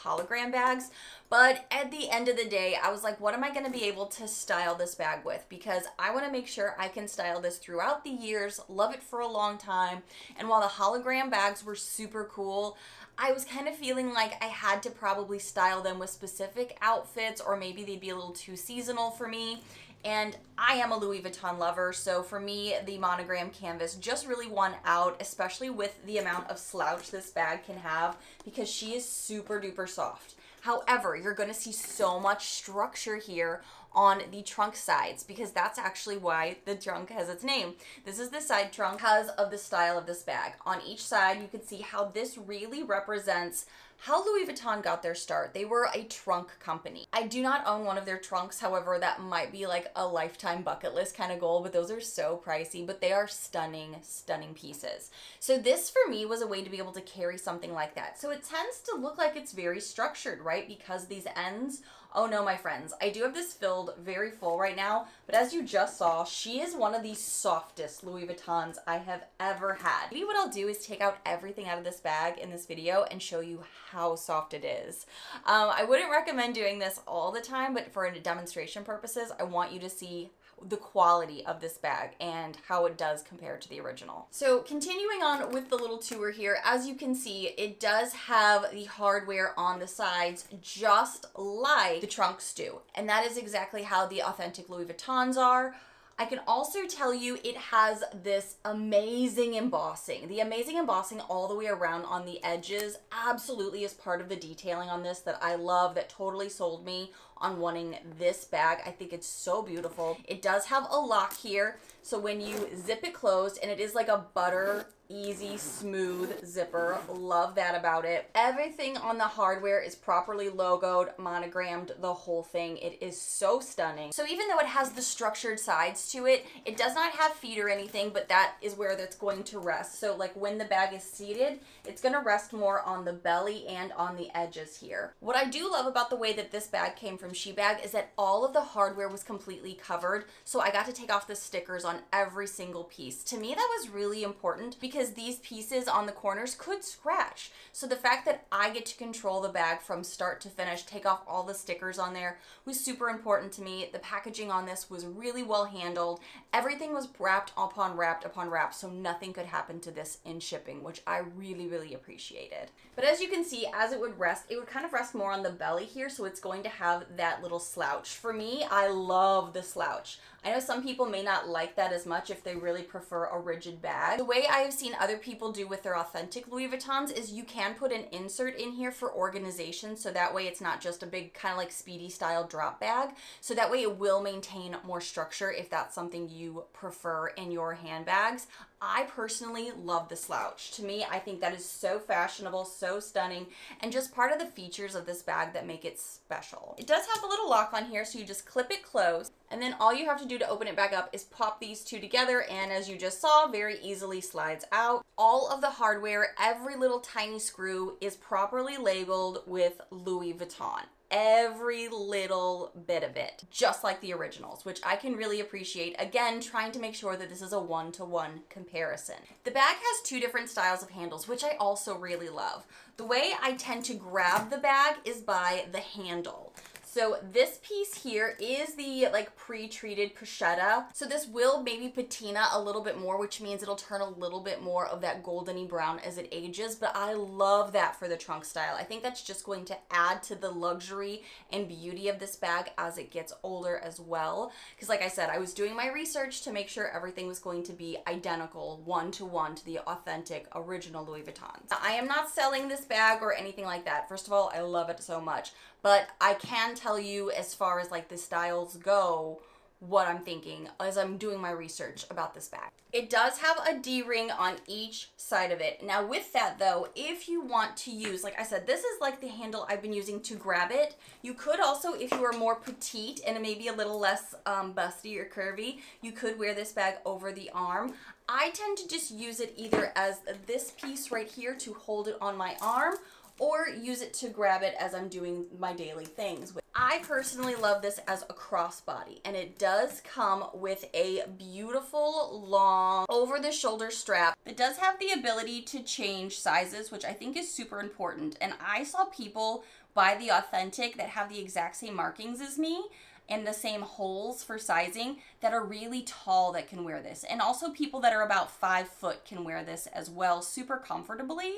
hologram bags. But at the end of the day, I was like, what am I going to be able to style this bag with? Because I want to make sure I can style this throughout the years, love it for a long time. And while the hologram bags were super cool, I was kind of feeling like I had to probably style them with specific outfits, or maybe they'd be a little too seasonal for me. And I am a Louis Vuitton lover, so for me, the monogram canvas just really won out, especially with the amount of slouch this bag can have, because she is super duper soft. However, you're going to see so much structure here on the trunk sides, because that's actually why the trunk has its name. This is the side trunk because of the style of this bag. On each side, you can see how this really represents how Louis Vuitton got their start. They were a trunk company. I do not own one of their trunks, however, that might be like a lifetime bucket list kind of goal, but those are so pricey, but they are stunning, stunning pieces. So this for me was a way to be able to carry something like that. So it tends to look like it's very structured, right? Because these ends, oh no, my friends, I do have this filled very full right now, but as you just saw, she is one of the softest Louis Vuittons I have ever had. Maybe what I'll do is take out everything out of this bag in this video and show you how soft it is. I wouldn't recommend doing this all the time, but for demonstration purposes, I want you to see the quality of this bag and how it does compare to the original. So continuing on with the little tour here, as you can see, it does have the hardware on the sides just like the trunks do. And that is exactly how the authentic Louis Vuittons are. I can also tell you it has this amazing embossing. The amazing embossing all the way around on the edges absolutely is part of the detailing on this that I love, that totally sold me on wanting this bag. I think it's so beautiful. It does have a lock here, so when you zip it closed, and it is like a butter easy, smooth zipper. Love that about it. Everything on the hardware is properly logoed, monogrammed, the whole thing. It is so stunning. So even though it has the structured sides to it, it does not have feet or anything, but that is where that's going to rest. So like when the bag is seated, it's gonna rest more on the belly and on the edges here. What I do love about the way that this bag came from Shebag is that all of the hardware was completely covered. So I got to take off the stickers on every single piece. To me, that was really important because these pieces on the corners could scratch. So the fact that I get to control the bag from start to finish, take off all the stickers on there, was super important to me. The packaging on this was really well handled. Everything was wrapped upon wrapped upon wrapped, so nothing could happen to this in shipping, which I really, really appreciated. But as you can see, as it would rest, it would kind of rest more on the belly here, so it's going to have that little slouch. For me, I love the slouch. I know some people may not like that as much if they really prefer a rigid bag. The way I have seen other people do with their authentic Louis Vuittons is you can put an insert in here for organization, so that way it's not just a big kind of like Speedy style drop bag. So that way it will maintain more structure if that's something you prefer in your handbags. I personally love the slouch. To me, I think that is so fashionable, so stunning, and just part of the features of this bag that make it special. It does have a little lock on here, so you just clip it closed, and then all you have to do to open it back up is pop these two together, and as you just saw, very easily slides out. All of the hardware, every little tiny screw is properly labeled with Louis Vuitton. Every little bit of it, just like the originals, which I can really appreciate. Again, trying to make sure that this is a one-to-one comparison. The bag has two different styles of handles, which I also really love. The way I tend to grab the bag is by the handle. So this piece here is the like pre-treated pochetta. So this will maybe patina a little bit more, which means it'll turn a little bit more of that goldeny brown as it ages, but I love that for the trunk style. I think that's just going to add to the luxury and beauty of this bag as it gets older as well. Because like I said, I was doing my research to make sure everything was going to be identical, one-to-one to the authentic original Louis Vuitton. I am not selling this bag or anything like that. First of all, I love it so much. But I can tell you, as far as like the styles go, what I'm thinking as I'm doing my research about this bag. It does have a D-ring on each side of it. Now with that though, if you want to use, like I said, this is like the handle I've been using to grab it. You could also, if you are more petite and maybe a little less busty or curvy, you could wear this bag over the arm. I tend to just use it either as this piece right here to hold it on my arm, or use it to grab it as I'm doing my daily things. I personally love this as a crossbody, and it does come with a beautiful long over-the-shoulder strap. It does have the ability to change sizes, which I think is super important, and I saw people buy the authentic that have the exact same markings as me and the same holes for sizing that are really tall that can wear this. And also people that are about 5 foot can wear this as well super comfortably.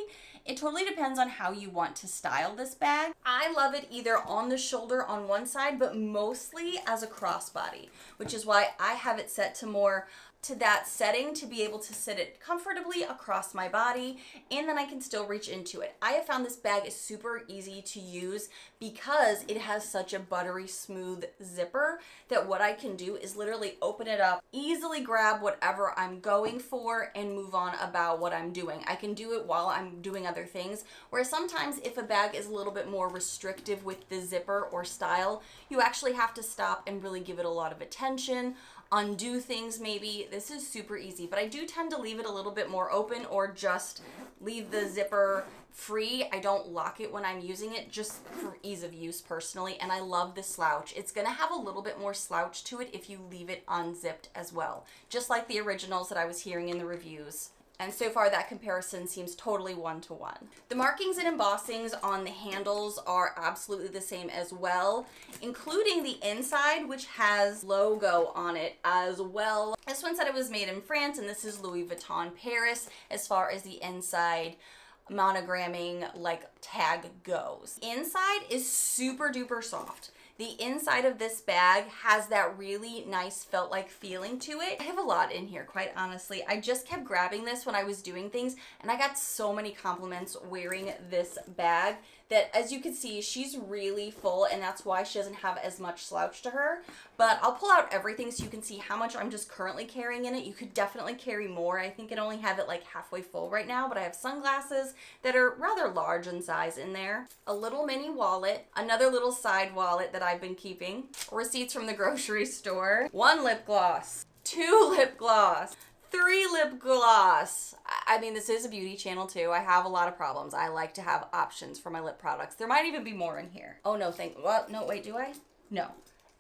It totally depends on how you want to style this bag. I love it either on the shoulder on one side, but mostly as a crossbody, which is why I have it set to more to that setting to be able to sit it comfortably across my body, and then I can still reach into it. I have found this bag is super easy to use because it has such a buttery smooth zipper that what I can do is literally open it up, easily grab whatever I'm going for, and move on about what I'm doing. I can do it while I'm doing other things, whereas sometimes if a bag is a little bit more restrictive with the zipper or style, you actually have to stop and really give it a lot of attention, undo things maybe. This is super easy, but I do tend to leave it a little bit more open or just leave the zipper free. I don't lock it when I'm using it, just for ease of use personally, and I love the slouch. It's gonna have a little bit more slouch to it if you leave it unzipped as well, just like the originals that I was hearing in the reviews. And so far that comparison seems totally one-to-one. The markings and embossings on the handles are absolutely the same as well, including the inside, which has logo on it as well. This one said it was made in France, and this is Louis Vuitton Paris as far as the inside monogramming like tag goes. Inside is super duper soft. The inside of this bag has that really nice felt-like feeling to it. I have a lot in here, quite honestly. I just kept grabbing this when I was doing things, and I got so many compliments wearing this bag that, as you can see, she's really full, and that's why she doesn't have as much slouch to her. But I'll pull out everything so you can see how much I'm just currently carrying in it. You could definitely carry more. I think I only have it like halfway full right now, but I have sunglasses that are rather large in size in there. A little mini wallet, another little side wallet that I've been keeping, receipts from the grocery store, 1 lip gloss, 2 lip gloss, 3 lip gloss. I mean, this is a beauty channel too. I have a lot of problems. I like to have options for my lip products. There might even be more in here. Oh no, no, wait, do I? No.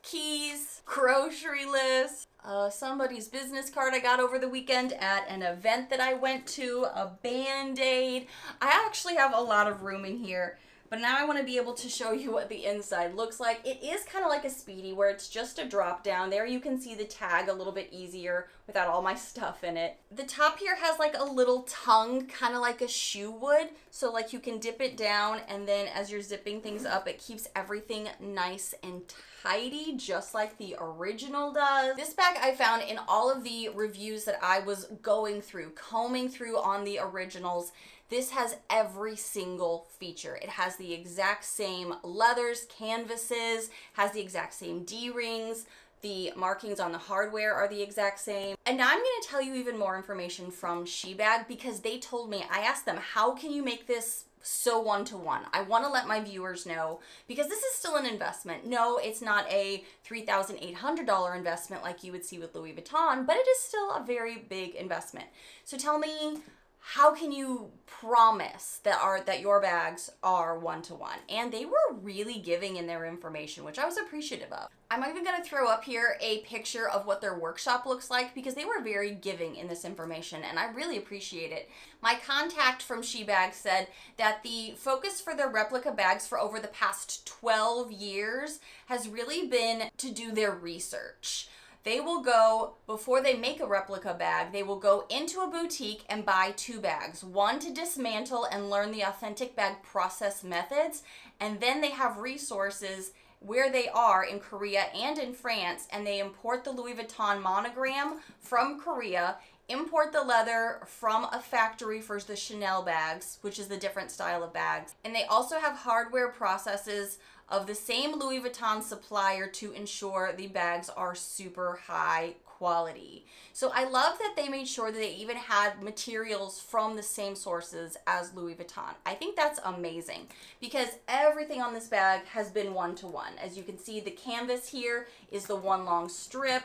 Keys, grocery list, somebody's business card I got over the weekend at an event that I went to, a Band-Aid. I actually have a lot of room in here. But now I want to be able to show you what the inside looks like. It is kind of like a Speedy where it's just a drop down. There you can see the tag a little bit easier without all my stuff in it. The top here has like a little tongue, kind of like a shoe would. So like you can dip it down, and then as you're zipping things up, it keeps everything nice and tidy, just like the original does. This bag I found in all of the reviews that I was going through, combing through on the originals. This has every single feature. It has the exact same leathers, canvases, has the exact same D-rings. The markings on the hardware are the exact same. And now I'm gonna tell you even more information from Shebag because they told me, I asked them, how can you make this so one-to-one? I wanna let my viewers know because this is still an investment. No, it's not a $3,800 investment like you would see with Louis Vuitton, but it is still a very big investment. So tell me, how can you promise that your bags are one-to-one? And they were really giving in their information, which I was appreciative of. I'm even going to throw up here a picture of what their workshop looks like because they were very giving in this information, and I really appreciate it. My contact from Shebag said that the focus for their replica bags for over the past 12 years has really been to do their research. They will go, before they make a replica bag, they will go into a boutique and buy 2 bags. One to dismantle and learn the authentic bag process methods, and then they have resources where they are in Korea and in France, and they import the Louis Vuitton monogram from Korea, import the leather from a factory for the Chanel bags, which is the different style of bags. And they also have hardware processes of the same Louis Vuitton supplier to ensure the bags are super high quality. So I love that they made sure that they even had materials from the same sources as Louis Vuitton. I think that's amazing because everything on this bag has been one-to-one. As you can see, the canvas here is the one long strip,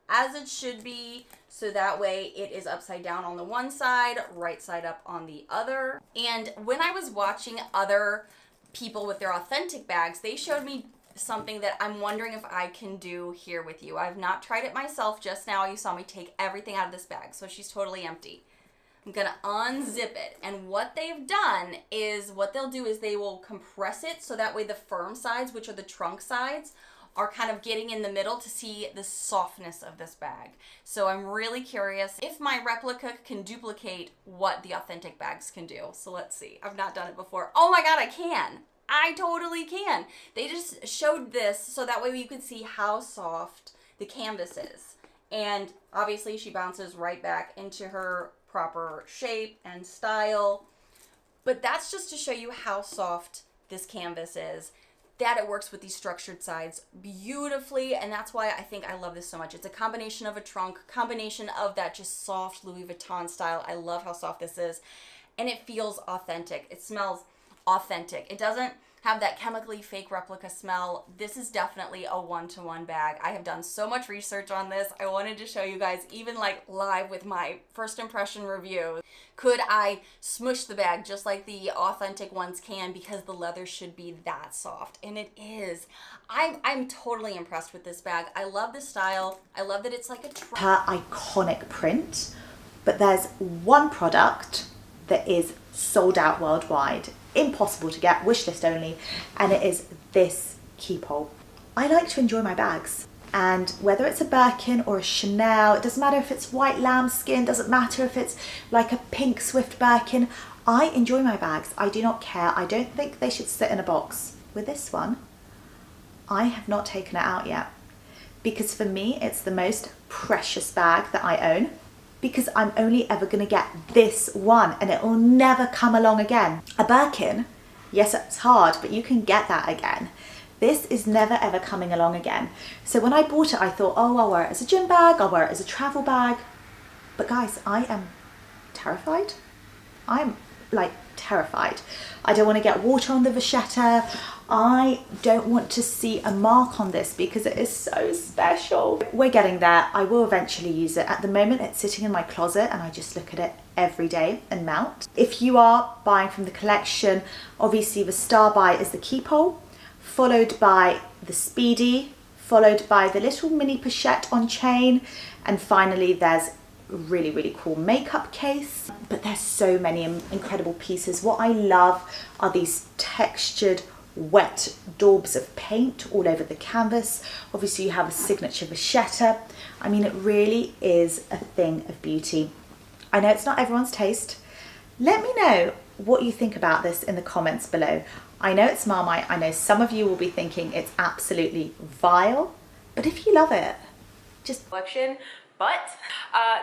as it should be, so that way it is upside down on the one side, right side up on the other. And when I was watching other people with their authentic bags, they showed me something that I'm wondering if I can do here with you. I've not tried it myself. Just now you saw me take everything out of this bag, so she's totally empty. I'm gonna unzip it, and what they've done is, what they'll do is they will compress it so that way the firm sides, which are the trunk sides, are kind of getting in the middle to see the softness of this bag. So I'm really curious if my replica can duplicate what the authentic bags can do. So let's see. I've not done it before. Oh my God, I can. I totally can. They just showed this so that way you could see how soft the canvas is. And obviously she bounces right back into her proper shape and style. But that's just to show you how soft this canvas is, that it works with these structured sides beautifully, and that's why I think I love this so much. It's a combination of a trunk, combination of that just soft Louis Vuitton style. I love how soft this is, and it feels authentic. It smells authentic. It doesn't have that chemically fake replica smell. This is definitely a one-to-one bag. I have done so much research on this. I wanted to show you guys, even like live with my first impression review. Could I smush the bag just like the authentic ones can, because the leather should be that soft, and it is. I'm totally impressed with this bag. I love the style. I love that it's like a her iconic print, but there's one product that is sold out worldwide, impossible to get, wish list only, and it is this keyhole. I like to enjoy my bags, and whether it's a Birkin or a Chanel, it doesn't matter if it's white lambskin, doesn't matter if it's like a pink Swift Birkin, I enjoy my bags. I do not care. I don't think they should sit in a box. With this one, I have not taken it out yet, because for me it's the most precious bag that I own, because I'm only ever going to get this one and it will never come along again. A Birkin, yes, it's hard, but you can get that again. This is never ever coming along again. So when I bought it, I thought, oh, I'll wear it as a gym bag, I'll wear it as a travel bag. But guys, I am terrified. I'm like terrified. I don't want to get water on the vachetta. I don't want to see a mark on this because it is so special. We're getting there. I will eventually use it. At the moment, it's sitting in my closet and I just look at it every day and melt. If you are buying from the collection, obviously the star buy is the keyhole, followed by the Speedy, followed by the little mini pochette on chain, and finally there's a really, really cool makeup case. But there's so many incredible pieces. What I love are these textured wet daubs of paint all over the canvas. Obviously you have a signature vachetta. I mean, it really is a thing of beauty. I know it's not everyone's taste. Let me know what you think about this in the comments below. I know it's Marmite. I know some of you will be thinking it's absolutely vile, but if you love it, just collection. But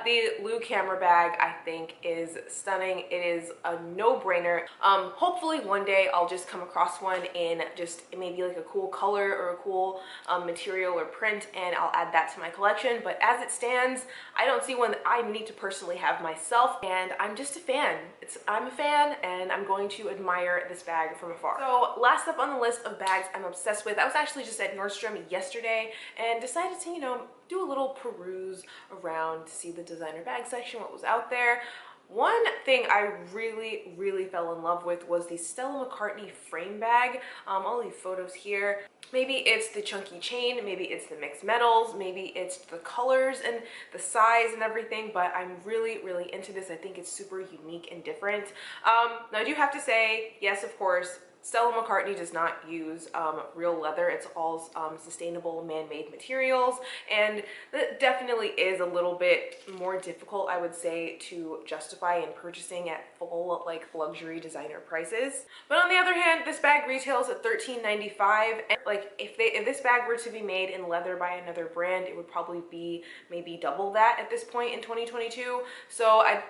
the Lou camera bag, I think, is stunning. It is a no-brainer. Hopefully one day I'll just come across one in just maybe like a cool color or a cool material or print, and I'll add that to my collection. But as it stands, I don't see one that I need to personally have myself, and I'm just a fan. I'm a fan, and I'm going to admire this bag from afar. So last up on the list of bags I'm obsessed with, I was actually just at Nordstrom yesterday and decided to, you know, do a little peruse around to see the designer bag section, what was out there. One thing I really fell in love with was the Stella McCartney frame bag. All these photos here. Maybe it's the chunky chain, maybe it's the mixed metals, maybe it's the colors and the size and everything, but I'm really into this. I think it's super unique and different. Now I do have to say, yes, of course, Stella McCartney does not use real leather. It's all sustainable man-made materials, and that definitely is a little bit more difficult, I would say, to justify in purchasing at full like luxury designer prices. But on the other hand, this bag retails at $13.95, and like if this bag were to be made in leather by another brand, it would probably be maybe double that at this point in 2022. So I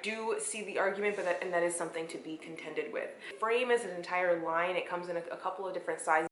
do see the argument, but that is something to be contended with. Frame is an entire line. It comes in a couple of different sizes.